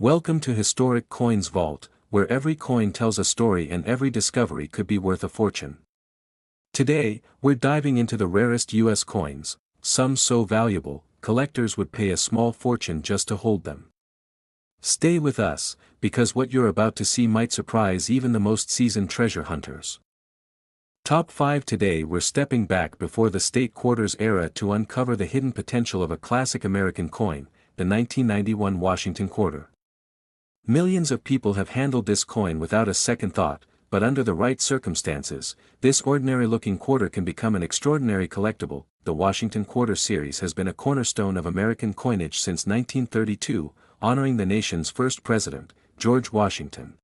Welcome to Historic Coins Vault, where every coin tells a story and every discovery could be worth a fortune. Today, we're diving into the rarest U.S. coins, some so valuable, collectors would pay a small fortune just to hold them. Stay with us, because what you're about to see might surprise even the most seasoned treasure hunters. Top 5 today. We're stepping back before the state quarters era to uncover the hidden potential of a classic American coin, the 1991 Washington quarter. Millions of people have handled this coin without a second thought, but under the right circumstances, this ordinary-looking quarter can become an extraordinary collectible. The Washington Quarter series has been a cornerstone of American coinage since 1932, honoring the nation's first president, George Washington.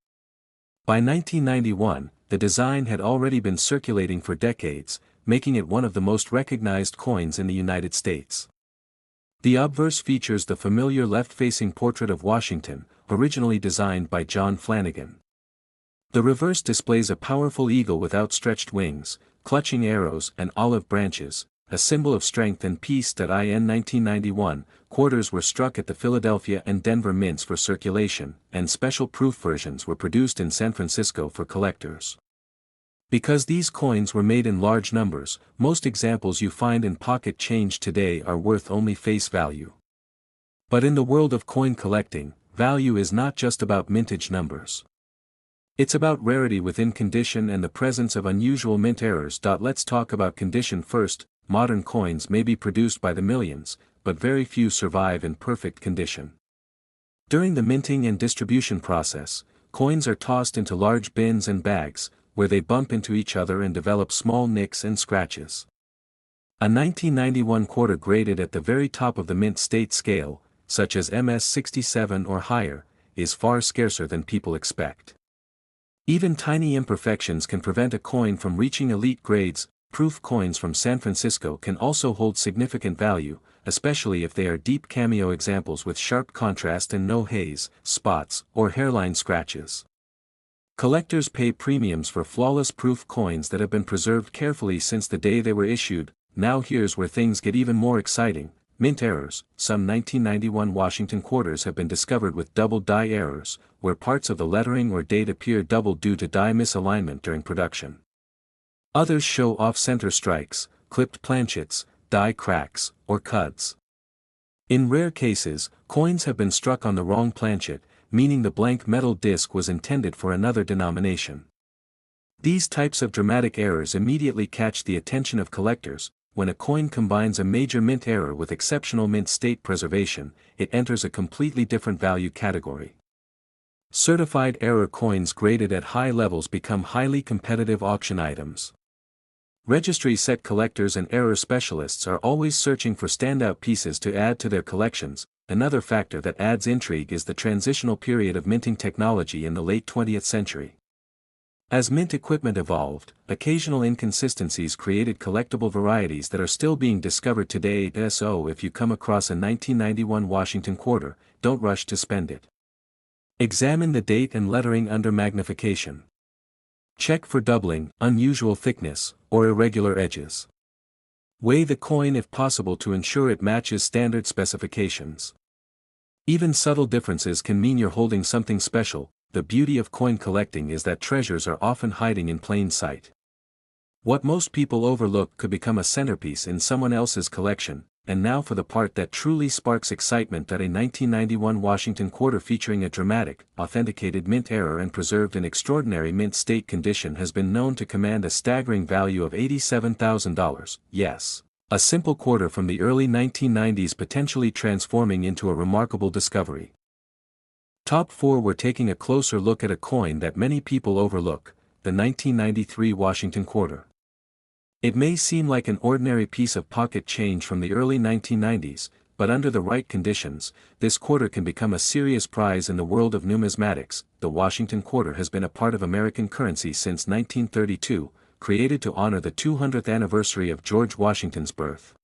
By 1991, the design had already been circulating for decades, making it one of the most recognized coins in the United States. The obverse features the familiar left-facing portrait of Washington, originally designed by John Flanagan. The reverse displays a powerful eagle with outstretched wings, clutching arrows and olive branches, a symbol of strength and peace. In 1991, quarters were struck at the Philadelphia and Denver mints for circulation, and special proof versions were produced in San Francisco for collectors. Because these coins were made in large numbers, most examples you find in pocket change today are worth only face value. But in the world of coin collecting, value is not just about mintage numbers. It's about rarity within condition and the presence of unusual mint errors. Let's talk about condition first. Modern coins may be produced by the millions, but very few survive in perfect condition. During the minting and distribution process, coins are tossed into large bins and bags, where they bump into each other and develop small nicks and scratches. A 1991 quarter graded at the very top of the mint state scale, such as MS-67 or higher, is far scarcer than people expect. Even tiny imperfections can prevent a coin from reaching elite grades. Proof coins from San Francisco can also hold significant value, especially if they are deep cameo examples with sharp contrast and no haze, spots, or hairline scratches. Collectors pay premiums for flawless proof coins that have been preserved carefully since the day they were issued. Now here's where things get even more exciting. Mint errors. Some 1991 Washington quarters have been discovered with double die errors, where parts of the lettering or date appear doubled due to die misalignment during production. Others show off-center strikes, clipped planchets, die cracks, or cuts. In rare cases, coins have been struck on the wrong planchet, meaning the blank metal disc was intended for another denomination. These types of dramatic errors immediately catch the attention of collectors. When a coin combines a major mint error with exceptional mint state preservation, it enters a completely different value category. Certified error coins graded at high levels become highly competitive auction items. Registry set collectors and error specialists are always searching for standout pieces to add to their collections. Another factor that adds intrigue is the transitional period of minting technology in the late 20th century. As mint equipment evolved, occasional inconsistencies created collectible varieties that are still being discovered today. So if you come across a 1991 Washington quarter, don't rush to spend it. Examine the date and lettering under magnification. Check for doubling, unusual thickness, or irregular edges. Weigh the coin if possible to ensure it matches standard specifications. Even subtle differences can mean you're holding something special. The beauty of coin collecting is that treasures are often hiding in plain sight. What most people overlook could become a centerpiece in someone else's collection. And now for the part that truly sparks excitement. A 1991 Washington quarter featuring a dramatic, authenticated mint error and preserved in extraordinary mint state condition has been known to command a staggering value of $87,000. Yes, a simple quarter from the early 1990s potentially transforming into a remarkable discovery. Top 4. We're taking a closer look at a coin that many people overlook, the 1993 Washington quarter. It may seem like an ordinary piece of pocket change from the early 1990s, but under the right conditions, this quarter can become a serious prize in the world of numismatics. The Washington quarter has been a part of American currency since 1932, created to honor the 200th anniversary of George Washington's birth.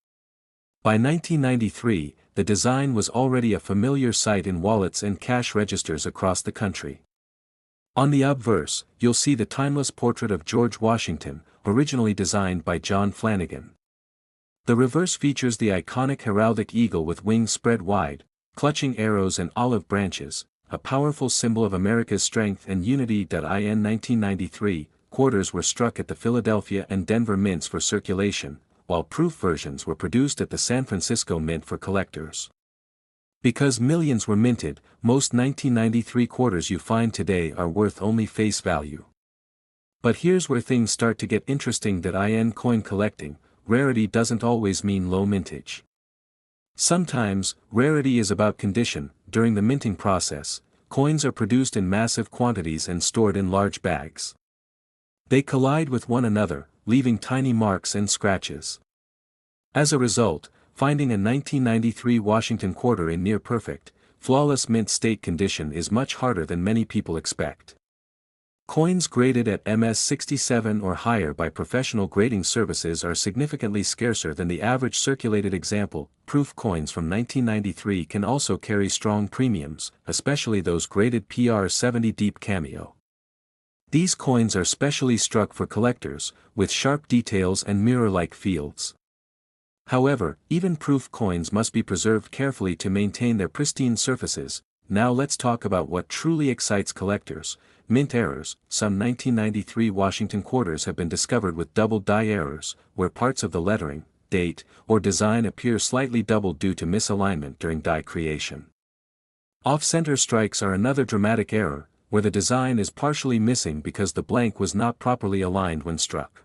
By 1993, the design was already a familiar sight in wallets and cash registers across the country. On the obverse, you'll see the timeless portrait of George Washington, originally designed by John Flanagan. The reverse features the iconic heraldic eagle with wings spread wide, clutching arrows and olive branches, a powerful symbol of America's strength and unity. In 1993, quarters were struck at the Philadelphia and Denver mints for circulation, while proof versions were produced at the San Francisco Mint for collectors. Because millions were minted, most 1993 quarters you find today are worth only face value. But here's where things start to get interesting. In coin collecting, rarity doesn't always mean low mintage. Sometimes, rarity is about condition. During the minting process, coins are produced in massive quantities and stored in large bags. They collide with one another, leaving tiny marks and scratches. As a result, finding a 1993 Washington quarter in near-perfect, flawless mint state condition is much harder than many people expect. Coins graded at MS67 or higher by professional grading services are significantly scarcer than the average circulated example. Proof coins from 1993 can also carry strong premiums, especially those graded PR70 Deep Cameo. These coins are specially struck for collectors, with sharp details and mirror-like fields. However, even proof coins must be preserved carefully to maintain their pristine surfaces. Now let's talk about what truly excites collectors: mint errors. Some 1993 Washington quarters have been discovered with double die errors, where parts of the lettering, date, or design appear slightly doubled due to misalignment during die creation. Off-center strikes are another dramatic error, where the design is partially missing because the blank was not properly aligned when struck.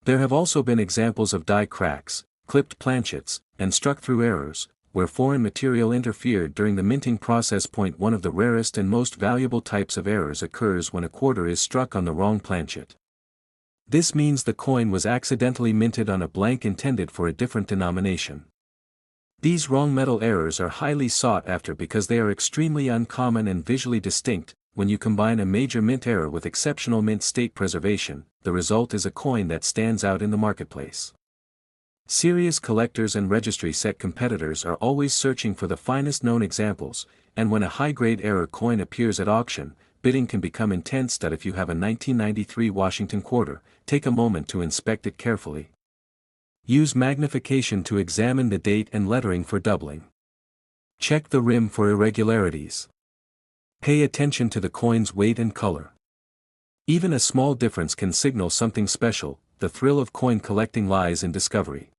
There have also been examples of die cracks, clipped planchets, and struck-through errors, where foreign material interfered during the minting process. One of the rarest and most valuable types of errors occurs when a quarter is struck on the wrong planchet. This means the coin was accidentally minted on a blank intended for a different denomination. These wrong metal errors are highly sought after because they are extremely uncommon and visually distinct. When you combine a major mint error with exceptional mint state preservation, the result is a coin that stands out in the marketplace. Serious collectors and registry set competitors are always searching for the finest known examples, and when a high-grade error coin appears at auction, bidding can become intense. If you have a 1993 Washington quarter, take a moment to inspect it carefully. Use magnification to examine the date and lettering for doubling. Check the rim for irregularities. Pay attention to the coin's weight and color. Even a small difference can signal something special. The thrill of coin collecting lies in discovery.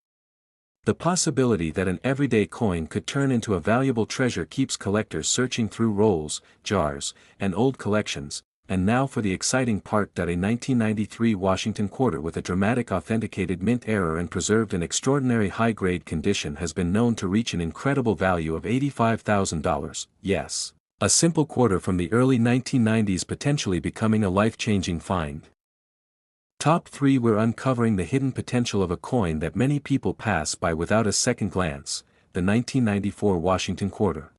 The possibility that an everyday coin could turn into a valuable treasure keeps collectors searching through rolls, jars, and old collections. And now for the exciting part: a 1993 Washington quarter with a dramatic authenticated mint error and preserved in extraordinary high-grade condition has been known to reach an incredible value of $85,000. Yes, a simple quarter from the early 1990s potentially becoming a life-changing find. Top 3. We're uncovering the hidden potential of a coin that many people pass by without a second glance: the 1994 Washington quarter.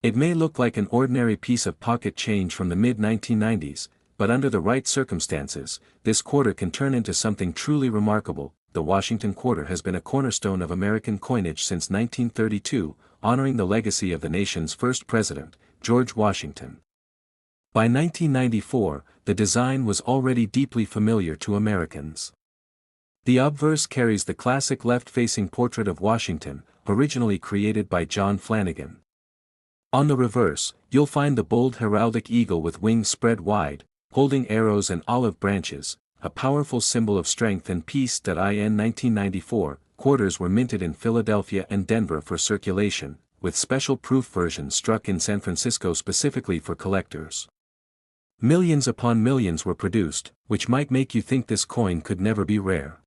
It may look like an ordinary piece of pocket change from the mid-1990s, but under the right circumstances, this quarter can turn into something truly remarkable. The Washington quarter has been a cornerstone of American coinage since 1932, honoring the legacy of the nation's first president, George Washington. By 1994, the design was already deeply familiar to Americans. The obverse carries the classic left-facing portrait of Washington, originally created by John Flanagan. On the reverse, you'll find the bold heraldic eagle with wings spread wide, holding arrows and olive branches, a powerful symbol of strength and peace. In 1994, quarters were minted in Philadelphia and Denver for circulation, with special proof versions struck in San Francisco specifically for collectors. Millions upon millions were produced, which might make you think this coin could never be rare.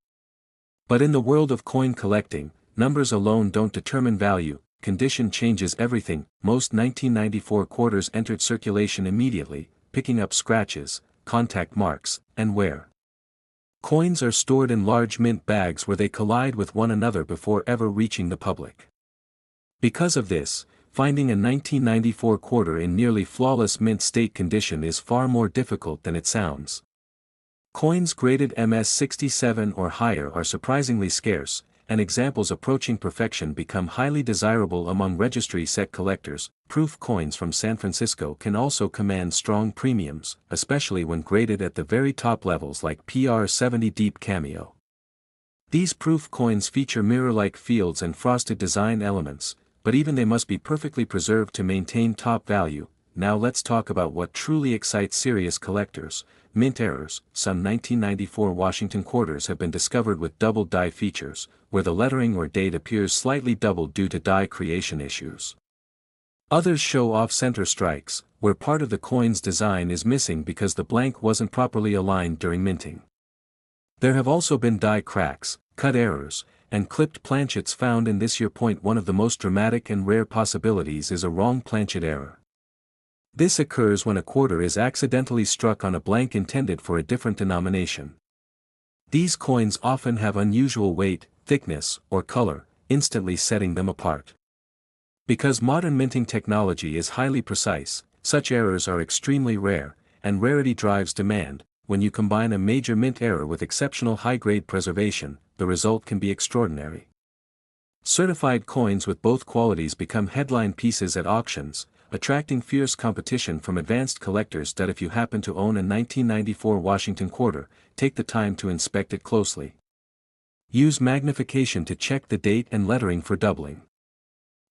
But in the world of coin collecting, numbers alone don't determine value. Condition changes everything. Most 1994 quarters entered circulation immediately, picking up scratches, contact marks, and wear. Coins are stored in large mint bags where they collide with one another before ever reaching the public. Because of this, finding a 1994 quarter in nearly flawless mint state condition is far more difficult than it sounds. Coins graded MS67 or higher are surprisingly scarce, and examples approaching perfection become highly desirable among registry set collectors. Proof coins from San Francisco can also command strong premiums, especially when graded at the very top levels like PR70 Deep Cameo. These proof coins feature mirror-like fields and frosted design elements, but even they must be perfectly preserved to maintain top value. now let's talk about what truly excites serious collectors: mint errors. Some 1994 Washington quarters have been discovered with double die features, where the lettering or date appears slightly doubled due to die creation issues. Others show off-center strikes, where part of the coin's design is missing because the blank wasn't properly aligned during minting. There have also been die cracks, cut errors, and clipped planchets found in this year. One of the most dramatic and rare possibilities is a wrong planchet error. This occurs when a quarter is accidentally struck on a blank intended for a different denomination. These coins often have unusual weight, thickness, or color, instantly setting them apart. Because modern minting technology is highly precise, such errors are extremely rare, and rarity drives demand. When you combine a major mint error with exceptional high-grade preservation, the result can be extraordinary. Certified coins with both qualities become headline pieces at auctions, attracting fierce competition from advanced collectors. If you happen to own a 1994 Washington quarter, take the time to inspect it closely. Use magnification to check the date and lettering for doubling.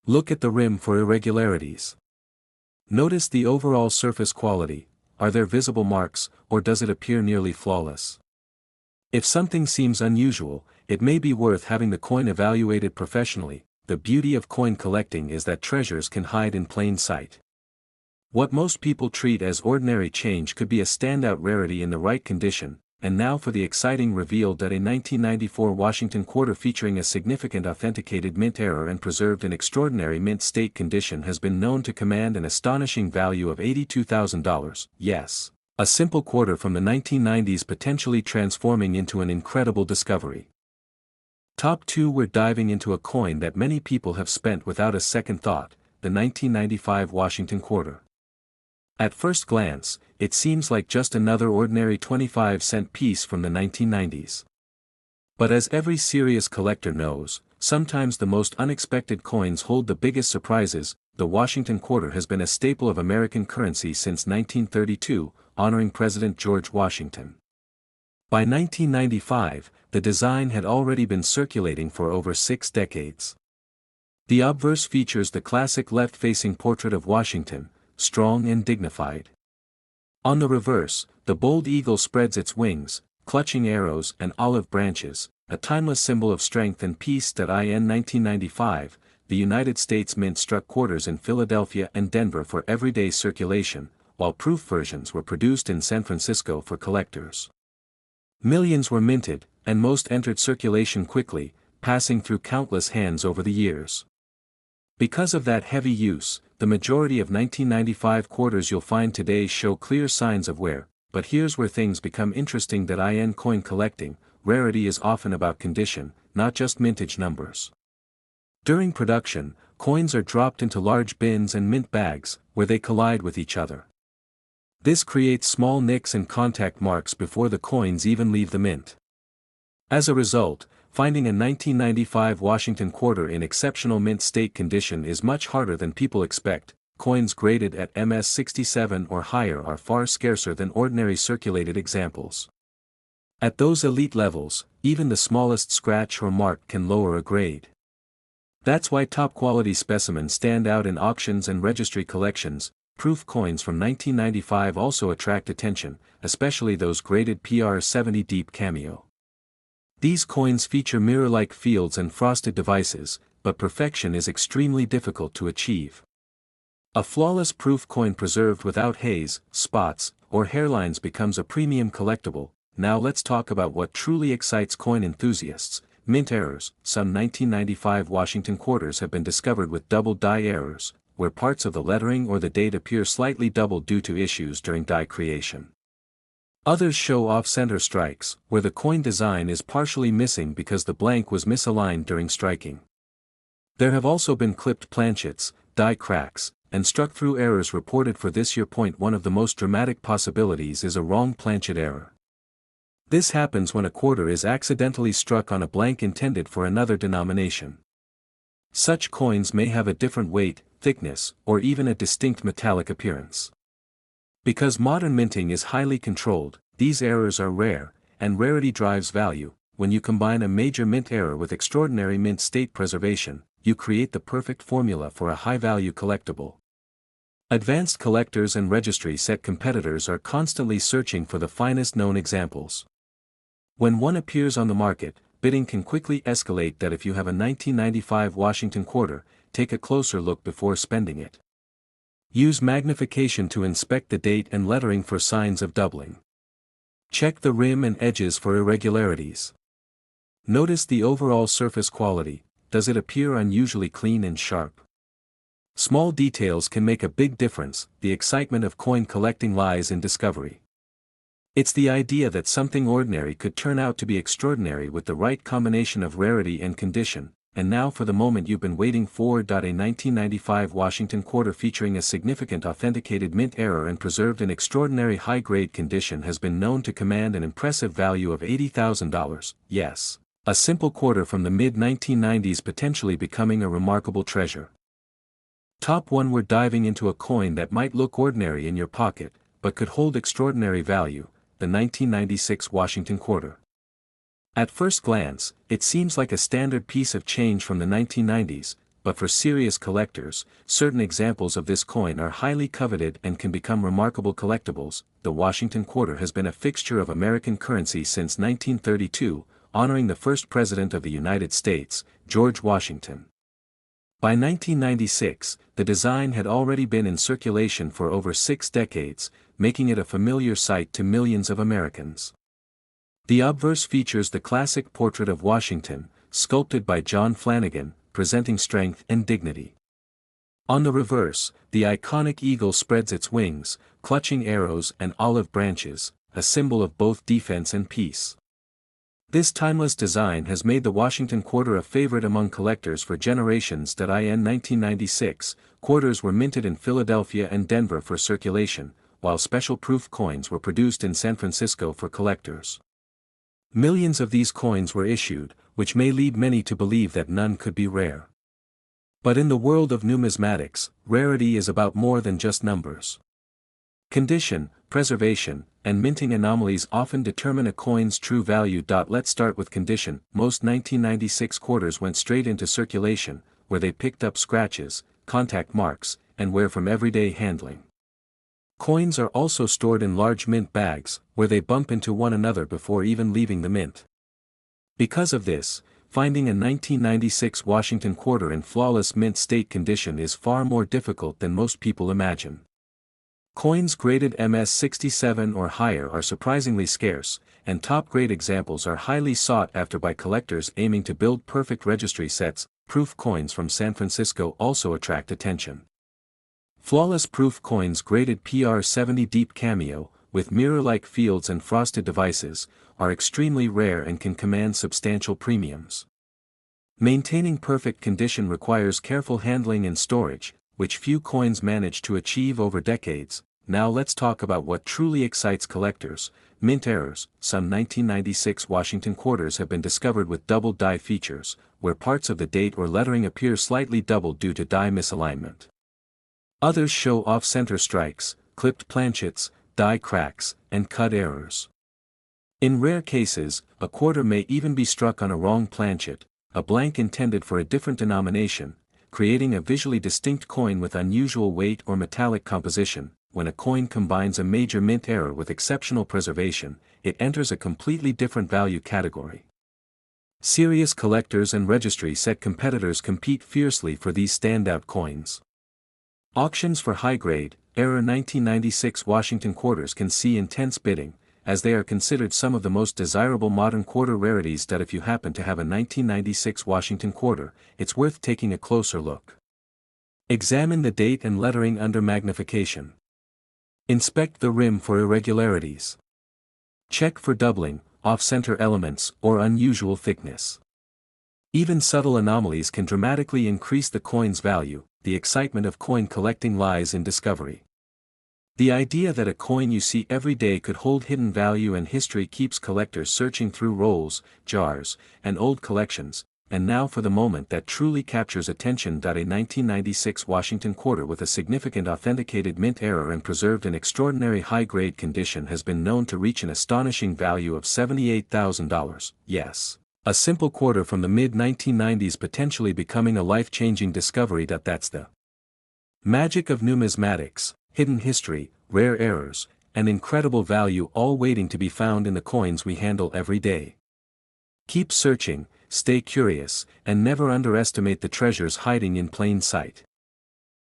Look at the rim for irregularities. Notice the overall surface quality. Are there visible marks, or does it appear nearly flawless? If something seems unusual, it may be worth having the coin evaluated professionally. The beauty of coin collecting is that treasures can hide in plain sight. What most people treat as ordinary change could be a standout rarity in the right condition. And now for the exciting reveal: that a 1994 Washington quarter featuring a significant authenticated mint error and preserved in extraordinary mint state condition has been known to command an astonishing value of $82,000. Yes, a simple quarter from the 1990s potentially transforming into an incredible discovery. Top 2. We're diving into a coin that many people have spent without a second thought: the 1995 Washington quarter. At first glance, it seems like just another ordinary 25-cent piece from the 1990s. But as every serious collector knows, sometimes the most unexpected coins hold the biggest surprises. The Washington quarter has been a staple of American currency since 1932, honoring President George Washington. By 1995, the design had already been circulating for over 6 decades. The obverse features the classic left-facing portrait of Washington, strong and dignified. On the reverse, the bold eagle spreads its wings, clutching arrows and olive branches, a timeless symbol of strength and peace. In 1995, the United States Mint struck quarters in Philadelphia and Denver for everyday circulation, while proof versions were produced in San Francisco for collectors. Millions were minted, and most entered circulation quickly, passing through countless hands over the years. Because of that heavy use, the majority of 1995 quarters you'll find today show clear signs of wear. But here's where things become interesting: that in coin collecting, rarity is often about condition, not just mintage numbers. During production, coins are dropped into large bins and mint bags, where they collide with each other. This creates small nicks and contact marks before the coins even leave the mint. As a result, finding a 1995 Washington quarter in exceptional mint state condition is much harder than people expect. Coins graded at MS-67 or higher are far scarcer than ordinary circulated examples. At those elite levels, even the smallest scratch or mark can lower a grade. That's why top-quality specimens stand out in auctions and registry collections. Proof coins from 1995 also attract attention, especially those graded PR70 Deep Cameo. These coins feature mirror-like fields and frosted devices, but perfection is extremely difficult to achieve. A flawless proof coin preserved without haze, spots, or hairlines becomes a premium collectible. Now let's talk about what truly excites coin enthusiasts: mint errors. Some 1995 Washington quarters have been discovered with double die errors, where parts of the lettering or the date appear slightly doubled due to issues during die creation. Others show off-center strikes, where the coin design is partially missing because the blank was misaligned during striking. There have also been clipped planchets, die cracks, and struck-through errors reported for this year. One of the most dramatic possibilities is a wrong planchet error. This happens when a quarter is accidentally struck on a blank intended for another denomination. Such coins may have a different weight, thickness, or even a distinct metallic appearance. Because modern minting is highly controlled, these errors are rare, and rarity drives value. When you combine a major mint error with extraordinary mint state preservation, you create the perfect formula for a high-value collectible. Advanced collectors and registry set competitors are constantly searching for the finest known examples. When one appears on the market, bidding can quickly escalate. That if you have a 1995 Washington quarter, take a closer look before spending it. Use magnification to inspect the date and lettering for signs of doubling. Check the rim and edges for irregularities. Notice the overall surface quality. Does it appear unusually clean and sharp? Small details can make a big difference. The excitement of coin collecting lies in discovery. It's the idea that something ordinary could turn out to be extraordinary with the right combination of rarity and condition. And now for the moment you've been waiting for. A 1995 Washington quarter featuring a significant authenticated mint error and preserved in extraordinary high-grade condition has been known to command an impressive value of $80,000. Yes, a simple quarter from the mid-1990s potentially becoming a remarkable treasure. Top 1. We're diving into a coin that might look ordinary in your pocket, but could hold extraordinary value, the 1996 Washington quarter. At first glance, it seems like a standard piece of change from the 1990s, but for serious collectors, certain examples of this coin are highly coveted and can become remarkable collectibles. The Washington quarter has been a fixture of American currency since 1932, honoring the first president of the United States, George Washington. By 1996, the design had already been in circulation for over 6 decades, making it a familiar sight to millions of Americans. The obverse features the classic portrait of Washington, sculpted by John Flanagan, presenting strength and dignity. On the reverse, the iconic eagle spreads its wings, clutching arrows and olive branches, a symbol of both defense and peace. This timeless design has made the Washington quarter a favorite among collectors for generations. In 1996, quarters were minted in Philadelphia and Denver for circulation, while special proof coins were produced in San Francisco for collectors. Millions of these coins were issued, which may lead many to believe that none could be rare. But in the world of numismatics, rarity is about more than just numbers. Condition, preservation, and minting anomalies often determine a coin's true value. Let's start with condition. Most 1996 quarters went straight into circulation, where they picked up scratches, contact marks, and wear from everyday handling. Coins are also stored in large mint bags, where they bump into one another before even leaving the mint. Because of this, finding a 1996 Washington quarter in flawless mint state condition is far more difficult than most people imagine. Coins graded MS-67 or higher are surprisingly scarce, and top-grade examples are highly sought after by collectors aiming to build perfect registry sets. Proof coins from San Francisco also attract attention. Flawless proof coins graded PR70 Deep Cameo, with mirror-like fields and frosted devices, are extremely rare and can command substantial premiums. Maintaining perfect condition requires careful handling and storage, which few coins manage to achieve over decades. Now let's talk about what truly excites collectors: mint errors. Some 1996 Washington quarters have been discovered with double die features, where parts of the date or lettering appear slightly doubled due to die misalignment. Others show off-center strikes, clipped planchets, die cracks, and cut errors. In rare cases, a quarter may even be struck on a wrong planchet, a blank intended for a different denomination, creating a visually distinct coin with unusual weight or metallic composition. When a coin combines a major mint error with exceptional preservation, it enters a completely different value category. Serious collectors and registry set competitors compete fiercely for these standout coins. Auctions for high-grade, error 1996 Washington quarters can see intense bidding, as they are considered some of the most desirable modern quarter rarities. If you happen to have a 1996 Washington quarter, it's worth taking a closer look. Examine the date and lettering under magnification. Inspect the rim for irregularities. Check for doubling, off-center elements, or unusual thickness. Even subtle anomalies can dramatically increase the coin's value. The excitement of coin collecting lies in discovery. The idea that a coin you see every day could hold hidden value and history keeps collectors searching through rolls, jars, and old collections. And now for the moment that truly captures attention. A 1996 Washington quarter with a significant authenticated mint error and preserved in extraordinary high-grade condition has been known to reach an astonishing value of $78,000. Yes, a simple quarter from the mid-1990s potentially becoming a life-changing discovery. That's the Magic of numismatics, hidden history, rare errors, and incredible value all waiting to be found in the coins we handle every day. Keep searching, stay curious, and never underestimate the treasures hiding in plain sight.